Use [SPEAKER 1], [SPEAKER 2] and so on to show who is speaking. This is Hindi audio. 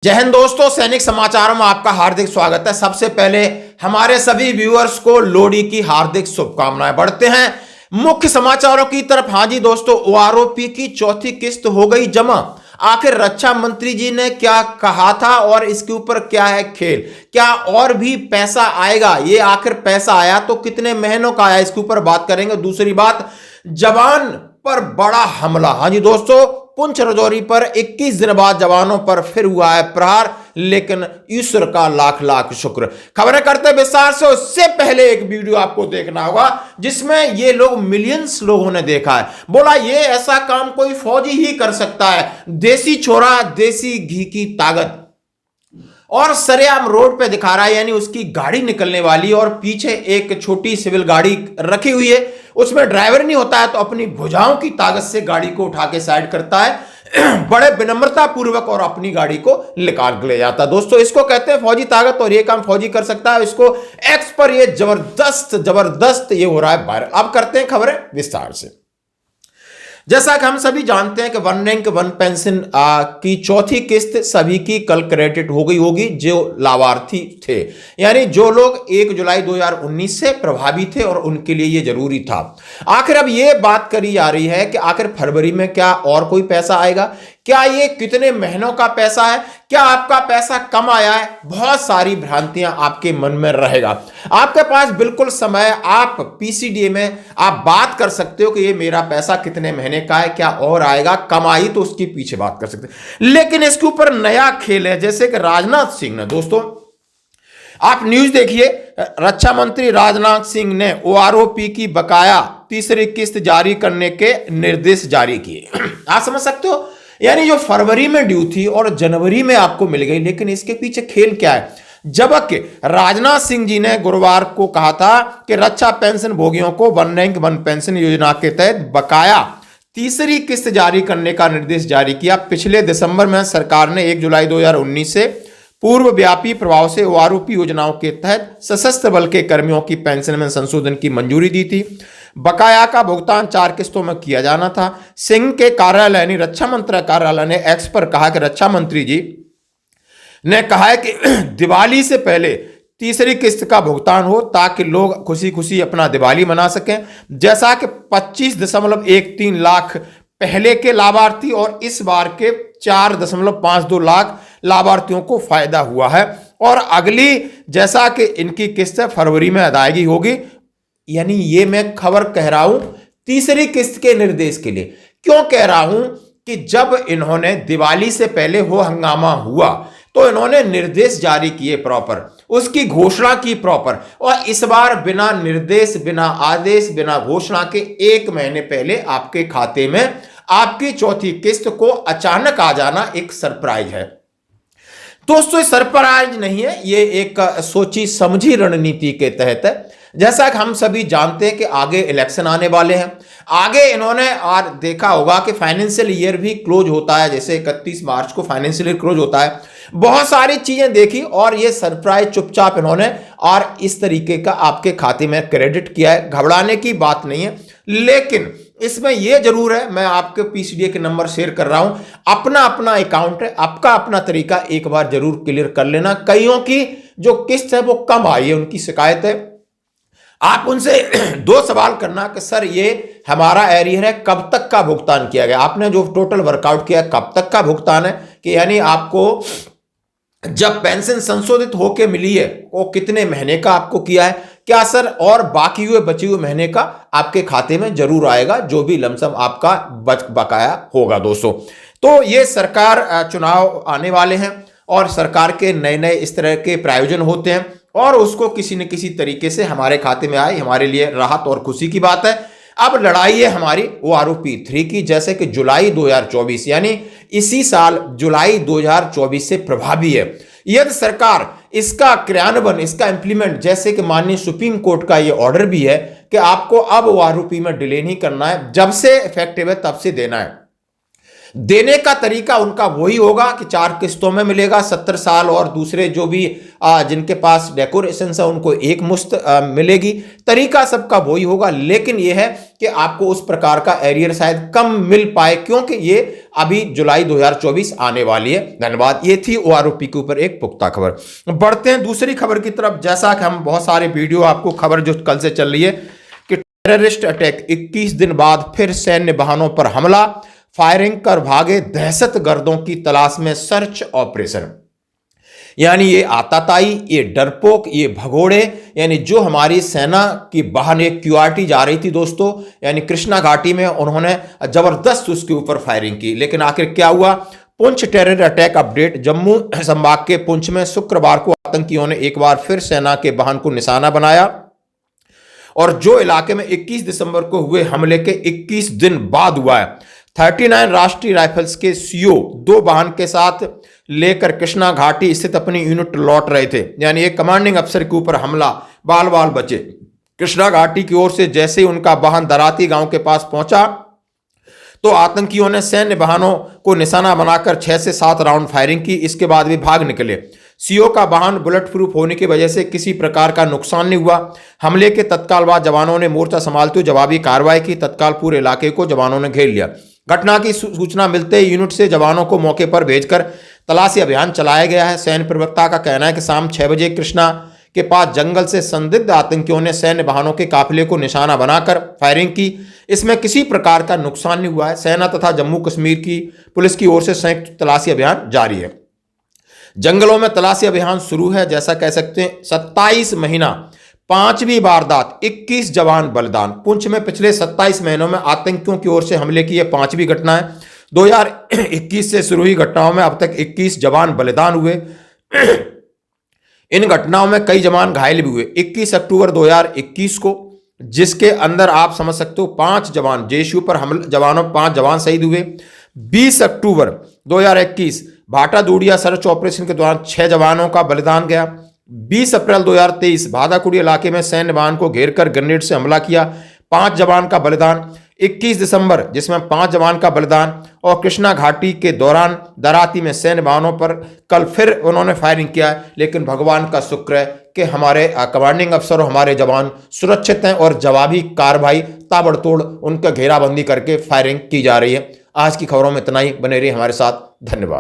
[SPEAKER 1] जय हिंद दोस्तों, सैनिक समाचारों में आपका हार्दिक स्वागत है। सबसे पहले हमारे सभी व्यूअर्स को लोहड़ी की हार्दिक शुभकामनाएं। बढ़ते हैं मुख्य समाचारों की तरफ। हाँ जी दोस्तों, ओआरओपी की चौथी किस्त हो गई जमा। आखिर रक्षा मंत्री जी ने क्या कहा था और इसके ऊपर क्या है खेल? क्या और भी पैसा आएगा? ये आखिर पैसा आया तो कितने महीनों का आया, इसके ऊपर बात करेंगे। दूसरी बात, जवान पर बड़ा हमला। हाँ जी दोस्तों, पुंछ राजौरी पर 21 दिन बाद जवानों पर फिर हुआ है प्रहार, लेकिन ईश्वर का लाख लाख शुक्र। खबरें करते विस्तार से। उससे पहले एक वीडियो आपको देखना होगा जिसमें ये लोग मिलियंस लोगों ने देखा है। बोला ये ऐसा काम कोई फौजी ही कर सकता है। देसी छोरा, देसी घी की ताकत। और सरेआम रोड पे दिखा रहा है, यानी उसकी गाड़ी निकलने वाली और पीछे एक छोटी सिविल गाड़ी रखी हुई है। उसमें ड्राइवर नहीं होता है तो अपनी भुजाओं की ताकत से गाड़ी को उठा के साइड करता है, बड़े विनम्रता पूर्वक, और अपनी गाड़ी को निकाल ले जाता है। दोस्तों, इसको कहते हैं फौजी ताकत और ये काम फौजी कर सकता है। इसको एक्स पर ये जबरदस्त ये हो रहा है वायरल। अब करते हैं खबरें विस्तार से। जैसा कि हम सभी जानते हैं कि वन रैंक वन पेंशन की चौथी किस्त सभी की कल क्रेडिट हो गई होगी जो लाभार्थी थे, यानी जो लोग 1 जुलाई 2019 से प्रभावी थे और उनके लिए ये जरूरी था। आखिर अब ये बात करी जा रही है कि आखिर फरवरी में क्या और कोई पैसा आएगा? क्या ये कितने महीनों का पैसा है? क्या आपका पैसा कम आया है? बहुत सारी भ्रांतियां आपके मन में रहेगा। आपके पास बिल्कुल समय, आप पीसीडीए में आप बात कर सकते हो कि ये मेरा पैसा कितने महीने का है, क्या और आएगा? कम आई तो उसके पीछे बात कर सकते हैं। लेकिन इसके ऊपर नया खेल है, जैसे कि राजनाथ सिंह ने, दोस्तों आप न्यूज देखिए, रक्षा मंत्री राजनाथ सिंह ने ओआरओपी की बकाया तीसरी किस्त जारी करने के निर्देश जारी किए। आप समझ सकते हो, यानी जो फरवरी में ड्यू थी और जनवरी में आपको मिल गई। लेकिन इसके पीछे खेल क्या है? जबकि राजनाथ सिंह जी ने गुरुवार को कहा था कि रक्षा पेंशन भोगियों को वन रैंक वन पेंशन योजना के तहत बकाया तीसरी किस्त जारी करने का निर्देश जारी किया। पिछले दिसंबर में सरकार ने 1 जुलाई 2019 से पूर्व व्यापी प्रभाव से ओआरओपी योजनाओं के तहत सशस्त्र बल के कर्मियों की पेंशन में संशोधन की मंजूरी दी थी। बकाया का भुगतान 4 किस्तों में किया जाना था। सिंह के कार्यालय ने, रक्षा मंत्री कार्यालय ने एक्स पर कहा कि रक्षा मंत्री जी ने कहा है कि दिवाली से पहले तीसरी किस्त का भुगतान हो ताकि लोग खुशी खुशी अपना दिवाली मना सकें। जैसा कि 25.13 लाख पहले के लाभार्थी और इस बार के 4.52 लाख लाभार्थियों को फायदा हुआ है। और अगली, जैसा कि इनकी किस्त फरवरी में अदायगी होगी। यानी ये मैं खबर कह रहा हूं तीसरी किस्त के निर्देश के लिए। क्यों कह रहा हूं कि जब इन्होंने दिवाली से पहले हो हंगामा हुआ तो इन्होंने निर्देश जारी किए प्रॉपर, उसकी घोषणा की प्रॉपर, और इस बार बिना निर्देश, बिना आदेश, बिना घोषणा के 1 महीने पहले आपके खाते में आपकी चौथी किस्त को अचानक आ जाना एक सरप्राइज है। दोस्तों, सरप्राइज नहीं है, ये एक सोची समझी रणनीति के तहत है। जैसा कि हम सभी जानते हैं कि आगे इलेक्शन आने वाले हैं। आगे इन्होंने और देखा होगा कि फाइनेंशियल ईयर भी क्लोज होता है, जैसे 31 मार्च को फाइनेंशियल ईयर क्लोज होता है। बहुत सारी चीजें देखी और ये सरप्राइज चुपचाप इन्होंने और इस तरीके का आपके खाते में क्रेडिट किया है। घबराने की बात नहीं है, लेकिन इसमें यह जरूर है, मैं आपके पीसीडीए के नंबर शेयर कर रहा हूं, अपना अपना अकाउंट है, आपका अपना तरीका एक बार जरूर क्लियर कर लेना। कईयों की जो किस्त है वो कम आई है, उनकी शिकायत है। आप उनसे 2 सवाल करना कि सर ये हमारा एरियर है, कब तक का भुगतान किया गया? आपने जो टोटल वर्कआउट किया कब तक का भुगतान है, कि यानी आपको जब पेंशन संशोधित होके मिली है वो कितने महीने का आपको किया है? क्या सर और बाकी हुए बचे हुए महीने का आपके खाते में जरूर आएगा, जो भी लमसम आपका बकाया होगा। दोस्तों, तो ये सरकार चुनाव आने वाले हैं और सरकार के नए नए इस तरह के प्रायोजन होते हैं और उसको किसी न किसी तरीके से हमारे खाते में आए, हमारे लिए राहत और खुशी की बात है। अब लड़ाई है हमारी ओआरओपी 3 की, जैसे कि जुलाई 2024 यानी इसी साल जुलाई 2024 से प्रभावी है। यदि सरकार इसका क्रियान्वयन, इसका इंप्लीमेंट, जैसे कि माननीय सुप्रीम कोर्ट का यह ऑर्डर भी है कि आपको अब ओआरओपी में डिले नहीं करना है, जब से इफेक्टिव है तब से देना है। देने का तरीका उनका वही होगा कि 4 किस्तों में मिलेगा, 70 साल और दूसरे जो भी जिनके पास डेकोरेशन है उनको एक मुश्त मिलेगी। तरीका सबका वही होगा, लेकिन यह है कि आपको उस प्रकार का एरियर शायद कम मिल पाए, क्योंकि ये अभी जुलाई 2024 आने वाली है। धन्यवाद। ये थी ओआरओपी के ऊपर एक पुख्ता खबर। बढ़ते हैं दूसरी खबर की तरफ। जैसा कि हम बहुत सारे वीडियो, आपको खबर जो कल से चल रही है कि टेररिस्ट अटैक, 21 दिन बाद फिर सैन्य वाहनों पर हमला, फायरिंग कर भागे दहशतगर्दों की तलाश में सर्च ऑपरेशन। यानी ये आताताई, ये डरपोक, ये भगोड़े, यानी जो हमारी सेना की बाहर एक क्यूआरटी जा रही थी दोस्तों, यानी कृष्णा घाटी में, उन्होंने जबरदस्त उसके ऊपर फायरिंग की। लेकिन आखिर क्या हुआ? Poonch terror attack update. Jammu संभाग के पुंछ में शुक्रवार को आतंकियों ने एक बार फिर सेना के वाहन को निशाना बनाया, और जो इलाके में 21 दिसंबर को हुए हमले के 21 दिन बाद हुआ है। 39 राष्ट्रीय राइफल्स के सीओ 2 वाहन के साथ लेकर कृष्णा घाटी स्थित अपनी यूनिट लौट रहे थे। यानी एक कमांडिंग अफसर के ऊपर हमला, बाल बाल बचे। कृष्णा घाटी की ओर से जैसे ही उनका वाहन दराती गांव के पास पहुंचा तो आतंकियों ने सैन्य वाहनों को निशाना बनाकर 6 से 7 राउंड फायरिंग की। इसके बाद वे भाग निकले। सीओ का वाहन बुलेट प्रूफ होने की वजह से किसी प्रकार का नुकसान नहीं हुआ। हमले के तत्काल बाद जवानों ने मोर्चा संभालते हुए जवाबी कार्रवाई की। तत्काल पूरे इलाके को जवानों ने घेर लिया। घटना की सूचना मिलते ही यूनिट से जवानों को मौके पर भेजकर तलाशी अभियान चलाया गया है। सैन्य प्रवक्ता का कहना है कि शाम 6 बजे कृष्णा के पास जंगल से संदिग्ध आतंकियों ने सैन्य वाहनों के काफिले को निशाना बनाकर फायरिंग की। इसमें किसी प्रकार का नुकसान नहीं हुआ है। सेना तथा जम्मू कश्मीर की पुलिस की ओर से संयुक्त तलाशी अभियान जारी है। जंगलों में तलाशी अभियान शुरू है। जैसा कह सकते हैं 27 महीना, 5वीं वारदात, 21 जवान बलिदान। पुंछ में पिछले 27 महीनों में आतंकियों की ओर से हमले की यह 5वीं घटना है। 2021 से शुरू हुई घटनाओं में अब तक 21 जवान बलिदान हुए। इन घटनाओं में कई जवान घायल भी हुए। 21 अक्टूबर 2021 को, जिसके अंदर आप समझ सकते हो 5 जवान जेएसयू पर हमले, 5 जवान शहीद हुए। 20 अक्टूबर 2021 भाटा दूडिया सर्च ऑपरेशन के दौरान 6 जवानों का बलिदान गया। 20 अप्रैल 2023 भादाकुड़ी इलाके में सैन्य वाहन को घेरकर ग्रेनेड से हमला किया, 5 जवान का बलिदान। 21 दिसंबर, जिसमें 5 जवान का बलिदान। और कृष्णा घाटी के दौरान दराती में सैन्य वाहनों पर कल फिर उन्होंने फायरिंग किया, लेकिन भगवान का शुक्र है कि हमारे कमांडिंग अफसर और हमारे जवान सुरक्षित हैं और जवाबी कार्रवाई ताबड़तोड़ उनका घेराबंदी करके फायरिंग की जा रही है। आज की खबरों में इतना ही। बने रहिए हमारे साथ। धन्यवाद।